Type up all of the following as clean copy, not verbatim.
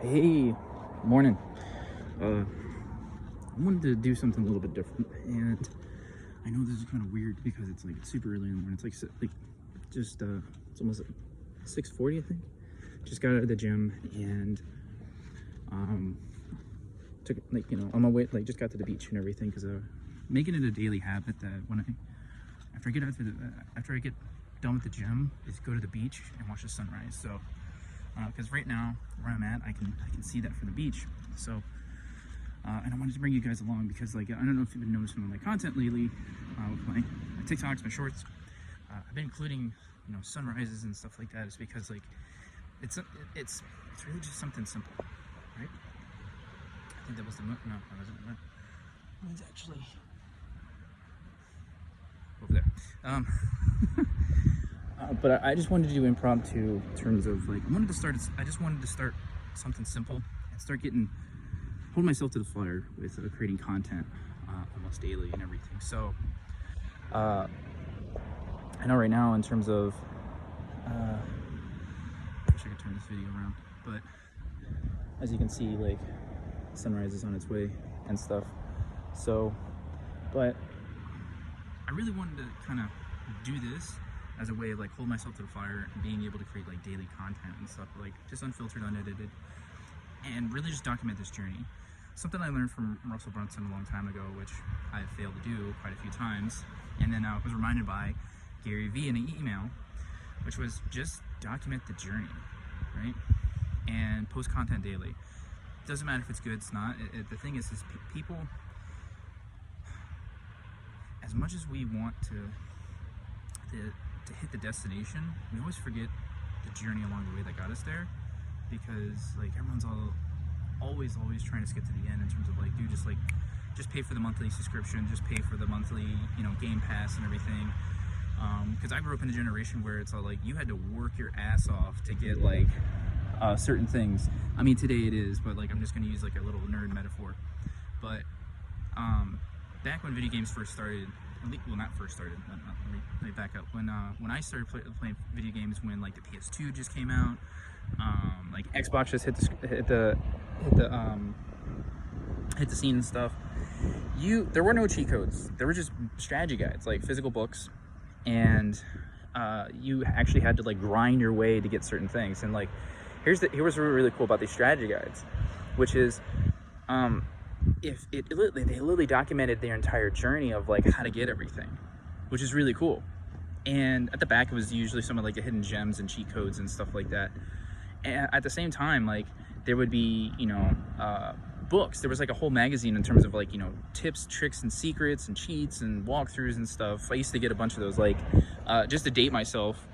Hey, morning. I wanted to do something a little bit different, and I know this is kind of weird because it's like super early in the morning. It's like just it's almost like 6:40, I think. Just got out of the gym and um took on my way, just got to the beach and everything because making it a daily habit that when after I get done with the gym is go to the beach and watch the sunrise. So because right now where I'm at, I can see that from the beach. So and I wanted to bring you guys along because, like, I don't know if you've been noticing on my content lately, with my TikToks, my shorts. I've been including sunrises and stuff like that. Is because, like, it's really just something simple, right? I think that was the moon. No, that wasn't the moon. The moon's actually over there. But I just wanted to do impromptu in terms of, like, I just wanted to start something simple and start hold myself to the fire with creating content almost daily and everything. So I know right now in terms of I wish I could turn this video around, but as you can see, like, sunrise is on its way and stuff. So but I really wanted to kind of do this as a way of, like, hold myself to the fire and being able to create, like, daily content and stuff, like, just unfiltered, unedited, and really just document this journey. Something I learned from Russell Brunson a long time ago, which I have failed to do quite a few times, and then I was reminded by Gary Vee in an email, which was just document the journey, right? And post content daily. It doesn't matter if it's good, it's not. The thing is people, as much as we want to hit the destination, we always forget the journey along the way that got us there, because, like, everyone's always trying to get to the end in terms of, like, dude, just pay for the monthly subscription, just pay for the monthly Game Pass and everything, because I grew up in a generation where it's all like you had to work your ass off to get, like, certain things. I mean, today it is, but, like, I'm just going to use, like, a little nerd metaphor. But back when video games first started, well, not first started, let me back up. When I started playing video games, when, like, the PS2 just came out, like, Xbox just hit the scene and stuff. There were no cheat codes. There were just strategy guides, like physical books, and you actually had to, like, grind your way to get certain things. And, like, here's what's really cool about these strategy guides, which is they literally documented their entire journey of, like, how to get everything, which is really cool. And at the back, it was usually some of, like, the hidden gems and cheat codes and stuff like that. And at the same time, like, there would be books. There was, like, a whole magazine in terms of, like, tips, tricks, and secrets and cheats and walkthroughs and stuff. I used to get a bunch of those, like, just to date myself,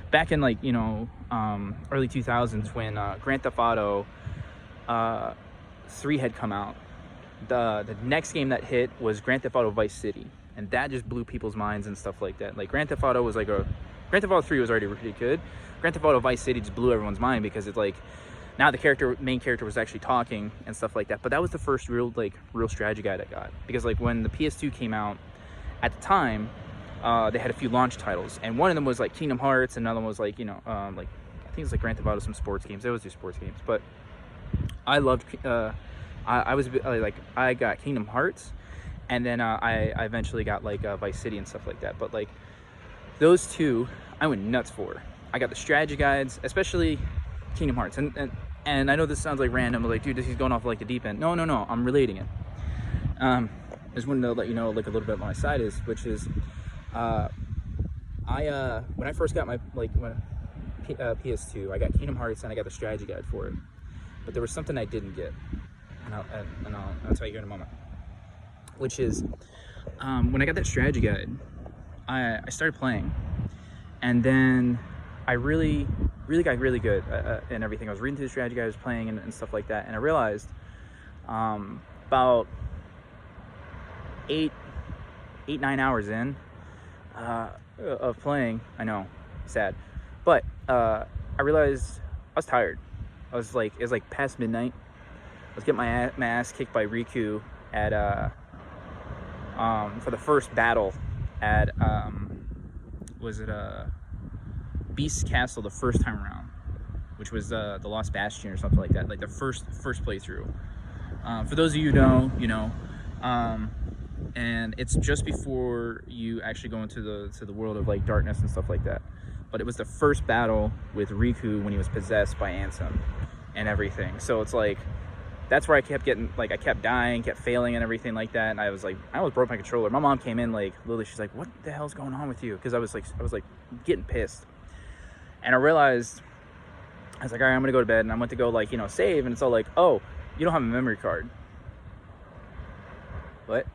back in, like, early 2000s, when Grand Theft Auto 3 had come out. The next game that hit was Grand Theft Auto Vice City, and that just blew people's minds and stuff like that. Like, Grand Theft Auto 3 was already really good. Grand Theft Auto Vice City just blew everyone's mind because it's, like, now the main character was actually talking and stuff like that. But that was the first real strategy guide I got, because, like, when the PS2 came out at the time, they had a few launch titles, and one of them was, like, Kingdom Hearts, and another one was, like, like, I think it was, like, Grand Theft Auto, some sports games. They always do sports games, but I loved I got Kingdom Hearts, and then I eventually got, like, Vice City and stuff like that. But, like, those two I went nuts for. I got the strategy guides, especially Kingdom Hearts, and I know this sounds like random, but, like, dude, he's going off, like, the deep end. No, I'm relating it. I just wanted to let you know, like, a little bit about my side is, which is when I first got my, like, PS2, I got Kingdom Hearts and I got the strategy guide for it. But there was something I didn't get, and I'll tell you here in a moment. Which is, when I got that strategy guide, I started playing, and then I really got really good and everything. I was reading through the strategy guide, I was playing and stuff like that, and I realized about 9 hours in of playing, I know, sad, but I realized I was tired. It was like past midnight. I was getting my ass kicked by Riku at for the first battle at Beast Castle the first time around. which was the Lost Bastion or something like that, like the first playthrough. For those of you who know, you know, and it's just before you actually go into the world of like darkness and stuff like that. But it was the first battle with Riku when he was possessed by Ansem and everything. So it's like, that's where I kept getting, like, I kept dying, kept failing and everything like that. And I was like, I almost broke my controller. My mom came in, like, Lily, she's like, what the hell's going on with you? Because I was like getting pissed. And I realized, I was like, all right, I'm gonna go to bed. And I went to go, like, you know, save. And it's all like, oh, you don't have a memory card. What?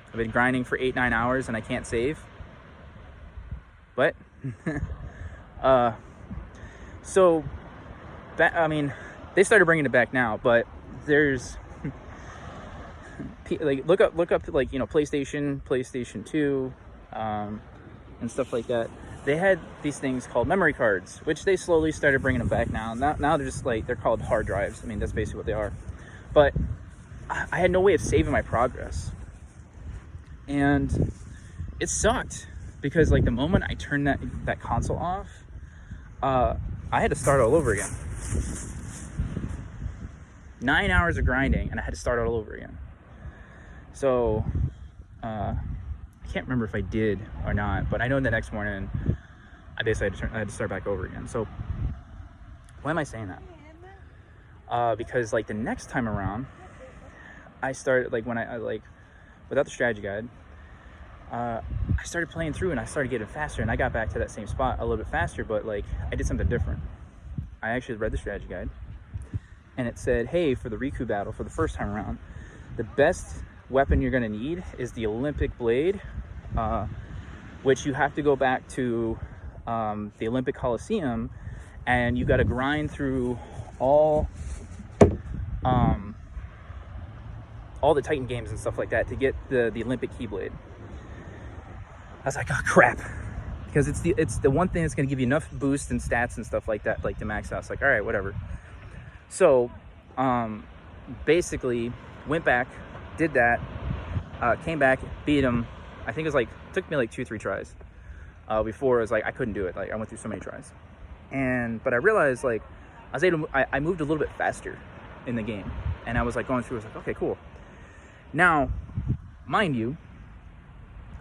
I've been grinding for 8-9 hours and I can't save. What? So, I mean, they started bringing it back now, but there's like look up like, you know, PlayStation 2, and stuff like that. They had these things called memory cards, which they slowly started bringing them back now. Now they're just like, they're called hard drives. I mean, that's basically what they are. But I had no way of saving my progress, and it sucked because like the moment I turned that console off, I had to start all over again. 9 hours of grinding, and I had to start all over again. So I can't remember if I did or not, but I know the next morning I basically had to start back over again. So why am I saying that? Because like the next time around, I started, like, when I like without the strategy guide, I started playing through and I started getting faster, and I got back to that same spot a little bit faster, but like I did something different. I actually read the strategy guide, and it said, hey, for the Riku battle for the first time around, the best weapon you're going to need is the Olympic blade, which you have to go back to the Olympic Coliseum, and you got to grind through all the Titan games and stuff like that to get the Olympic Keyblade. I was like, oh crap, because it's the one thing that's going to give you enough boost and stats and stuff like that, like to max out. It's like, all right, whatever. So basically went back, did that, came back, beat him. I think it was like, took me like 2-3 tries. Before it was like I couldn't do it. Like I went through so many tries, but I realized like I moved a little bit faster in the game, and I was like going through. I was like, okay, cool. Now, mind you,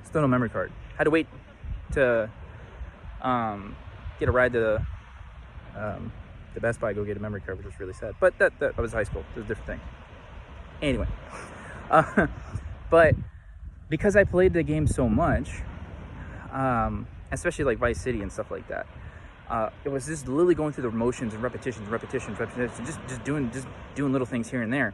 still no memory card. Had to wait to get a ride to the Best Buy, go get a memory card, which was really sad. But that was high school. It was a different thing. Anyway, but because I played the game so much, especially like Vice City and stuff like that, it was just literally going through the motions and repetitions, just doing little things here and there.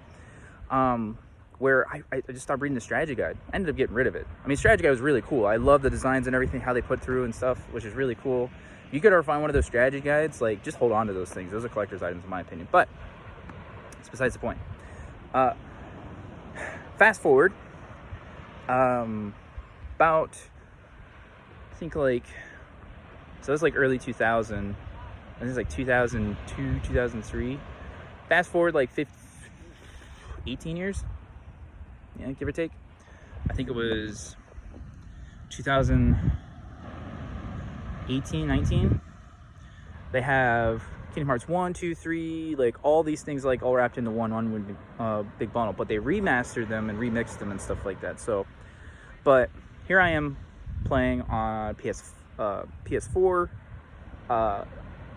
Where I just stopped reading the strategy guide. I ended up getting rid of it. I mean, strategy guide was really cool. I love the designs and everything, how they put through and stuff, which is really cool. If you could ever find one of those strategy guides, like, just hold on to those things. Those are collector's items in my opinion. But it's besides the point. Fast forward, about, I think like, so it was like early 2000. I think it was like 2002, 2003. Fast forward like 18 years. Yeah, give or take. I think it was 2018, 19. They have Kingdom Hearts 1, 2, 3, like all these things like all wrapped into one big bundle, but they remastered them and remixed them and stuff like that. So, but here I am playing on PS4, or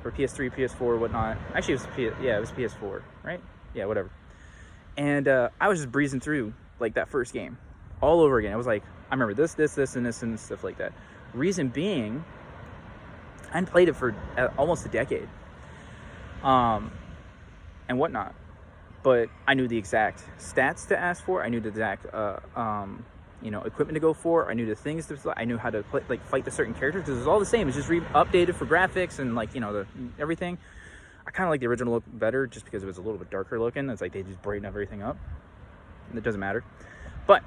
PS3, PS4, whatnot. Actually, it was PS4, right? Yeah, whatever. And I was just breezing through like that first game all over again. I was like, I remember this and stuff like that. Reason being, I hadn't played it for almost a decade, and whatnot. But I knew the exact stats to ask for. I knew the exact, equipment to go for. I knew the things to. I knew how to play, like fight the certain characters, because it was all the same. It's just updated for graphics and like everything. I kind of like the original look better, just because it was a little bit darker looking. It's like they just brighten everything up. It doesn't matter, but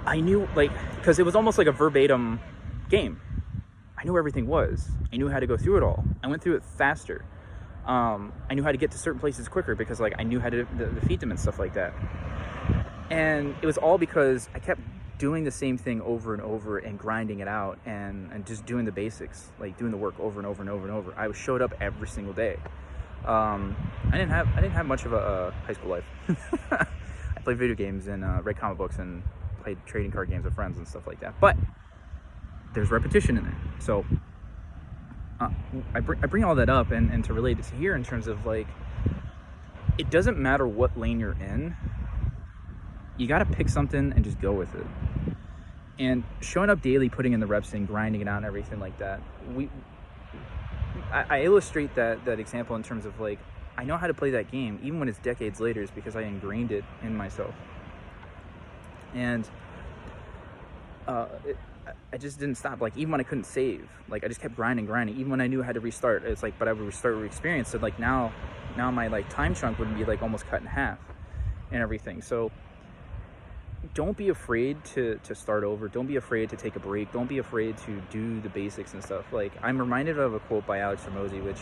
I knew, like, because it was almost like a verbatim game. I knew where everything was. I knew how to go through it all. I went through it faster. I knew how to get to certain places quicker, because like I knew how to defeat them and stuff like that. And it was all because I kept doing the same thing over and over and grinding it out and just doing the basics, like doing the work over and over and over and over. I showed up every single day. I didn't have much of a high school life. I played video games and read comic books and played trading card games with friends and stuff like that. But there's repetition in there. So I bring all that up and to relate it to here in terms of like, it doesn't matter what lane you're in. You got to pick something and just go with it. And showing up daily, putting in the reps in, grinding it out and everything like that. I illustrate that example in terms of like, I know how to play that game even when it's decades later, is because I ingrained it in myself. And I just didn't stop. Like, even when I couldn't save, like I just kept grinding. Even when I knew I had to restart, it's like, but I would restart with experience. So like now my like time chunk would be like almost cut in half and everything. So don't be afraid to start over. Don't be afraid to take a break. Don't be afraid to do the basics and stuff. Like, I'm reminded of a quote by Alex Hormozi, which,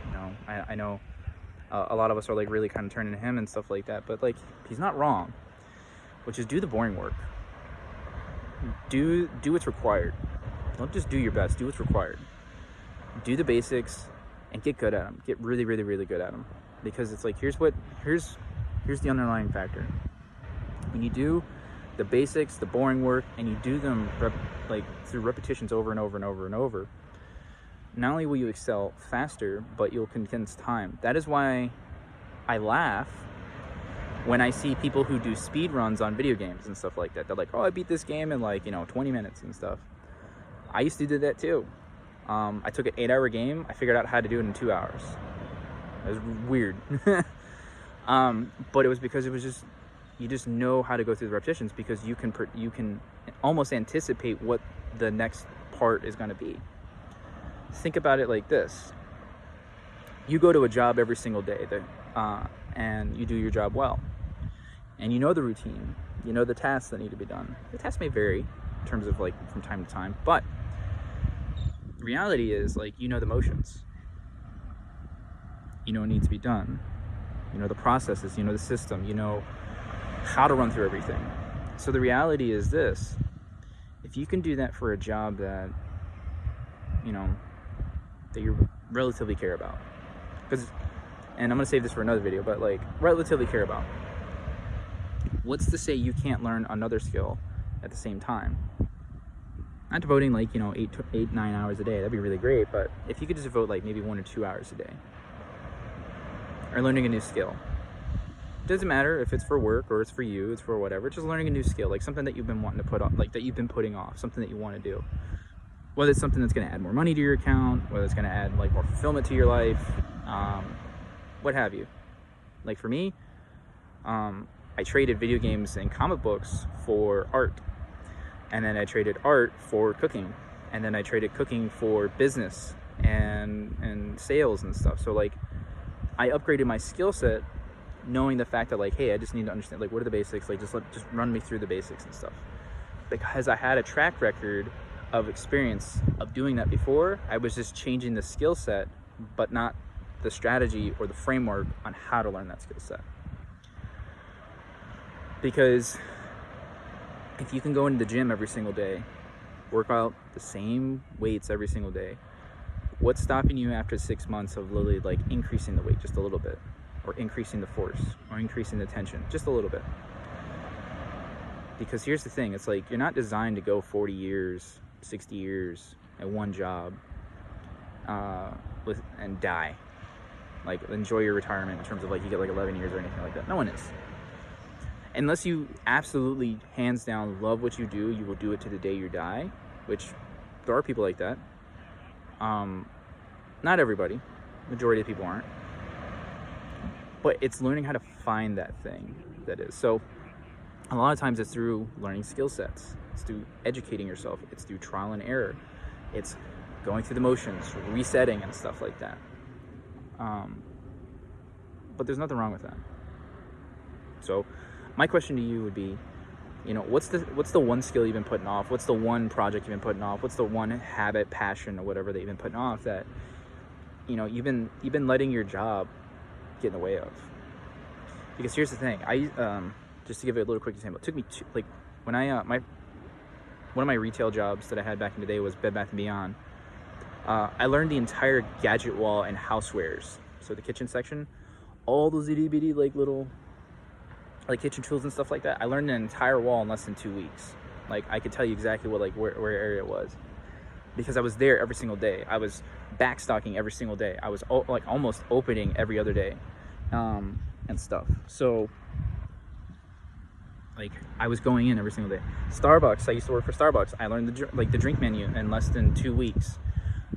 you know, I know a lot of us are like really kind of turning to him and stuff like that, but like, he's not wrong, which is do the boring work. Do what's required. Don't just do your best. Do what's required. Do the basics and get good at them. Get really, really, really good at them. Because it's like, here's the underlying factor. When you do the basics, the boring work, and you do them through repetitions over and over and over and over, not only will you excel faster, but you'll condense time. That is why I laugh when I see people who do speed runs on video games and stuff like that. They're like, oh, I beat this game in like, 20 minutes and stuff. I used to do that too. I took an 8-hour game. I figured out how to do it in 2 hours. It was weird. But it was because you just know how to go through the repetitions, because you can almost anticipate what the next part is going to be. Think about it like this. You go to a job every single day and you do your job well. And you know the routine. You know the tasks that need to be done. The tasks may vary in terms of like from time to time, but the reality is, like, you know the motions. You know what needs to be done. You know the processes. You know the system. You know how to run through everything. So the reality is this: if you can do that for a job that you relatively care about, and I'm gonna save this for another video, but like, relatively care about, what's to say you can't learn another skill at the same time? Not devoting like 8-9 hours a day, that'd be really great, but if you could just devote like maybe 1 or 2 hours a day, or learning a new skill. Doesn't matter if it's for work or it's for you, it's for whatever. Just learning a new skill, like something that you've been wanting to put on, like that you've been putting off, something that you want to do. Whether it's something that's going to add more money to your account, whether it's going to add like more fulfillment to your life, what have you. Like for me, I traded video games and comic books for art, and then I traded art for cooking, and then I traded cooking for business and sales and stuff. So like, I upgraded my skill set, knowing the fact that like, hey, I just need to understand like what are the basics, like just run me through the basics and stuff. Because I had a track record of experience of doing that before, I was just changing the skill set, but not the strategy or the framework on how to learn that skill set. Because if you can go into the gym every single day, work out the same weights every single day, what's stopping you after 6 months of literally like increasing the weight just a little bit, or increasing the force, or increasing the tension just a little bit? Because here's the thing, it's like, you're not designed to go 40 years, 60 years at one job and die. Like, enjoy your retirement in terms of like you get like 11 years or anything like that. No one is. Unless you absolutely, hands down, love what you do, you will do it to the day you die, which there are people like that. Not everybody. Majority of people aren't. But it's learning how to find that thing that is. So a lot of times it's through learning skill sets. It's through educating yourself. It's through trial and error. It's going through the motions, resetting and stuff like that. But there's nothing wrong with that. So my question to you would be, what's the one skill you've been putting off? What's the one project you've been putting off? What's the one habit, passion, or whatever that you've been putting off that, you've been letting your job get in the way of? Because here's the thing, just to give it a little quick example, it took me when I one of my retail jobs that I had back in the day was Bed Bath & Beyond. I learned the entire gadget wall and housewares. So the kitchen section, all those itty bitty like little like kitchen tools and stuff like that. I learned an entire wall in less than 2 weeks. Like I could tell you exactly what where area it was, because I was there every single day. I was backstocking every single day. I was like almost opening every other day, and stuff. So like I was going in every single day. Starbucks, I used to work for Starbucks. I learned the drink menu in less than 2 weeks,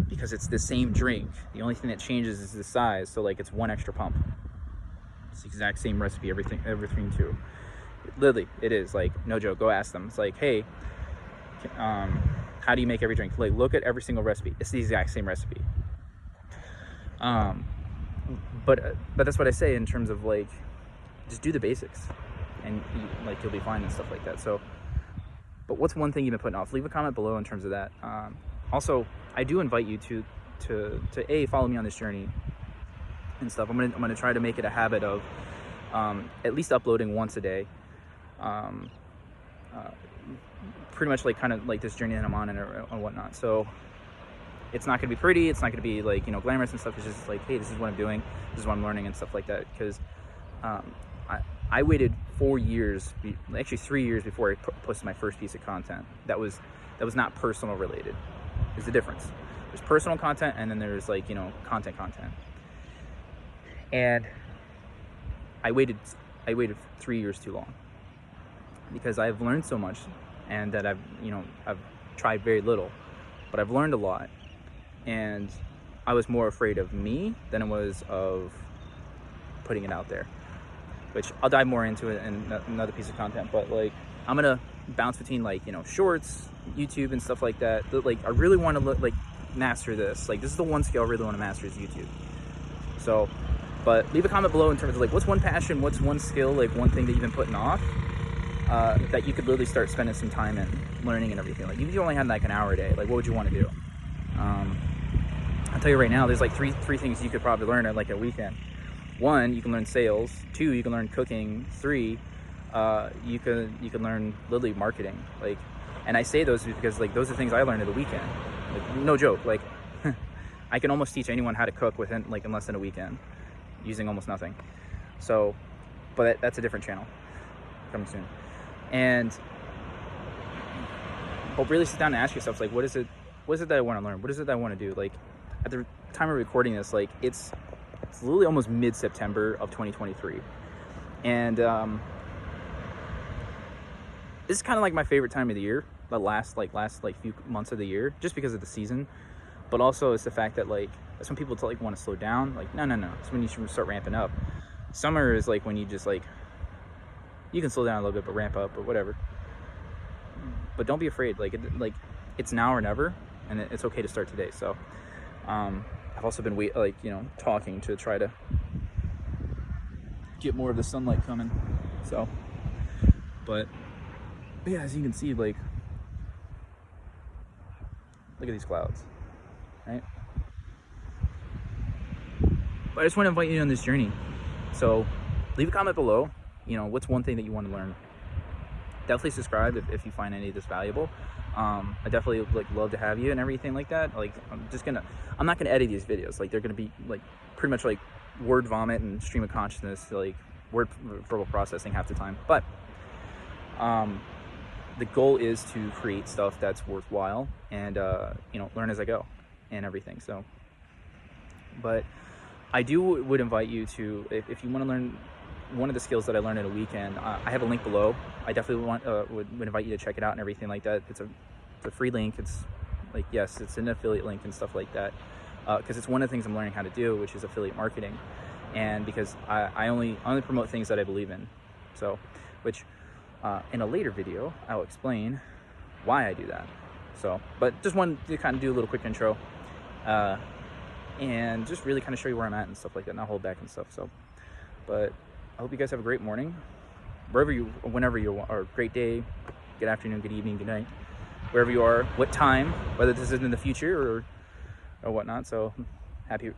because it's the same drink. The only thing that changes is the size. So like it's one extra pump. It's the exact same recipe, everything too. Literally, it is, like, no joke. Go ask them. It's like, hey, how do you make every drink? Like, look at every single recipe. It's the exact same recipe. But that's what I say in terms of like, just do the basics, and you'll be fine and stuff like that. So, but what's one thing you've been putting off? Leave a comment below in terms of that. Also, I do invite you to follow me on this journey and stuff. I'm gonna try to make it a habit of at least uploading once a day. Pretty much like kind of like this journey that I'm on and whatnot. So it's not gonna be pretty. It's not gonna be like, you know, glamorous and stuff. It's just like, hey, this is what I'm doing. This is what I'm learning and stuff like that. Because I waited 4 years, actually 3 years before I posted my first piece of content. That was not personal related. There's a difference. There's personal content, and then there's like, you know, content. And I waited 3 years too long, because I've learned so much, and that I've tried very little, but I've learned a lot. And I was more afraid of me than I was of putting it out there, which I'll dive more into it in another piece of content. But like, I'm gonna bounce between like, you know, shorts, YouTube and stuff like that. Like I really want to master this. Like this is the one skill I really want to master, is YouTube. So, but leave a comment below in terms of like, what's one passion, what's one skill, like one thing that you've been putting off, that you could literally start spending some time in learning and everything. Like if you only had like an hour a day, like what would you want to do? I'll tell you right now, there's like three things you could probably learn at like a weekend. 1, you can learn sales. 2, you can learn cooking. 3, you can learn literally marketing. Like, and I say those because like those are things I learned at the weekend. Like, no joke. Like I can almost teach anyone how to cook within like in less than a weekend, using almost nothing. So, but that's a different channel coming soon. And but really sit down and ask yourself, like, what is it that I want to learn? What is it that I want to do? Like at the time of recording this, like it's literally almost mid-September of 2023, and this is kind of like my favorite time of the year, the last few months of the year, just because of the season, but also it's the fact that like some people want to slow down. Like no, it's when you should start ramping up. Summer is like when you just like, you can slow down a little bit but ramp up or whatever, but don't be afraid. Like it's now or never, and it's okay to start today. So I've also been talking to try to get more of the sunlight coming. So, but yeah, as you can see, like, look at these clouds, right? But I just want to invite you on this journey. So leave a comment below. You know, what's one thing that you want to learn? Definitely subscribe if you find any of this valuable. I definitely love to have you and everything like that. Like I'm not gonna edit these videos. Like they're gonna be like pretty much like word vomit and stream of consciousness, like verbal processing half the time. But the goal is to create stuff that's worthwhile and learn as I go and everything. So, but I would invite you to, if you want to learn one of the skills that I learned in a weekend, I have a link below. I definitely would invite you to check it out and everything like that. It's a free link. It's like, yes, it's an affiliate link and stuff like that, because it's one of the things I'm learning how to do, which is affiliate marketing. And because I only promote things that I believe in. So, which in a later video I'll explain why I do that. So, but just wanted to kind of do a little quick intro, and just really kind of show you where I'm at and stuff like that, not hold back and stuff. So, but I hope you guys have a great morning, whenever you are, great day, good afternoon, good evening, good night, wherever you are, what time, whether this is in the future or whatnot. So happy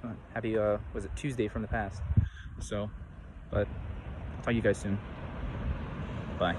was it Tuesday from the past? So, but I'll talk to you guys soon. Bye.